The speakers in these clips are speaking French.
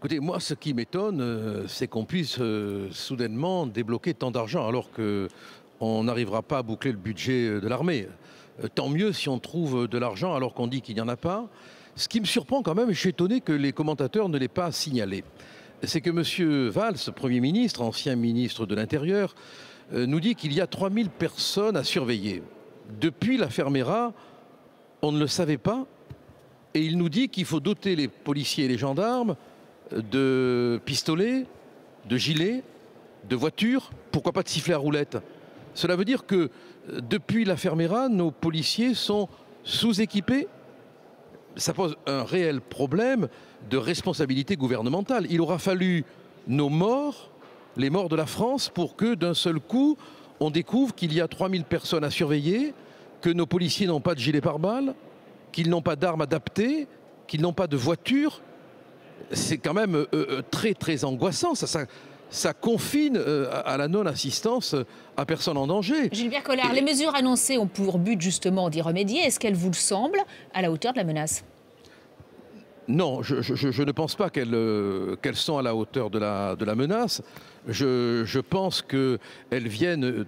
Écoutez, moi, ce qui m'étonne, c'est qu'on puisse soudainement débloquer tant d'argent alors qu'on n'arrivera pas à boucler le budget de l'armée. Tant mieux si on trouve de l'argent alors qu'on dit qu'il n'y en a pas. Ce qui me surprend quand même, et je suis étonné que les commentateurs ne l'aient pas signalé, c'est que M. Valls, Premier ministre, ancien ministre de l'Intérieur, nous dit qu'il y a 3000 personnes à surveiller. Depuis l'affaire Mera, on ne le savait pas. Et il nous dit qu'il faut doter les policiers et les gendarmes de pistolets, de gilets, de voitures, pourquoi pas de sifflets à roulettes. Cela veut dire que depuis l'affaire Mera, nos policiers sont sous-équipés. Ça pose un réel problème de responsabilité gouvernementale. Il aura fallu nos morts, les morts de la France, pour que d'un seul coup, on découvre qu'il y a 3000 personnes à surveiller, que nos policiers n'ont pas de gilet pare-balles, qu'ils n'ont pas d'armes adaptées, qu'ils n'ont pas de voitures. C'est quand même très très angoissant. Ça confine à la non-assistance à personne en danger. Gilbert Collard, les mesures annoncées ont pour but justement d'y remédier. Est-ce qu'elles vous semblent à la hauteur de la menace? Non, je ne pense pas qu'elles sont à la hauteur de la menace. Je pense qu'elles viennent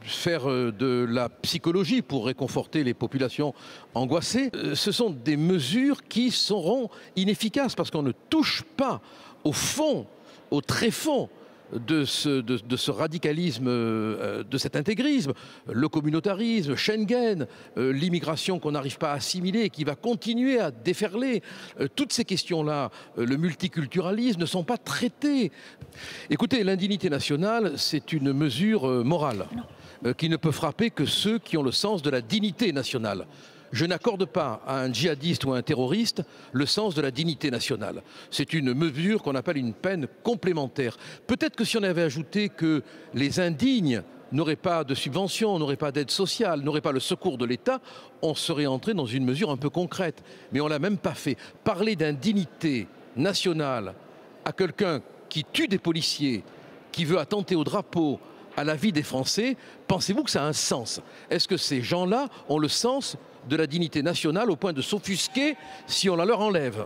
faire de la psychologie pour réconforter les populations angoissées. Ce sont des mesures qui seront inefficaces parce qu'on ne touche pas au fond, au tréfonds de ce radicalisme, de cet intégrisme, le communautarisme, Schengen, l'immigration qu'on n'arrive pas à assimiler et qui va continuer à déferler. Toutes ces questions-là, le multiculturalisme, ne sont pas traitées. Écoutez, l'indignité nationale, c'est une mesure morale qui ne peut frapper que ceux qui ont le sens de la dignité nationale. Je n'accorde pas à un djihadiste ou à un terroriste le sens de la dignité nationale. C'est une mesure qu'on appelle une peine complémentaire. Peut-être que si on avait ajouté que les indignes n'auraient pas de subvention, n'auraient pas d'aide sociale, n'auraient pas le secours de l'État, on serait entré dans une mesure un peu concrète. Mais on ne l'a même pas fait. Parler d'indignité nationale à quelqu'un qui tue des policiers, qui veut attenter au drapeau, à la vie des Français, pensez-vous que ça a un sens? Est-ce que ces gens-là ont le sens de la dignité nationale au point de s'offusquer si on la leur enlève?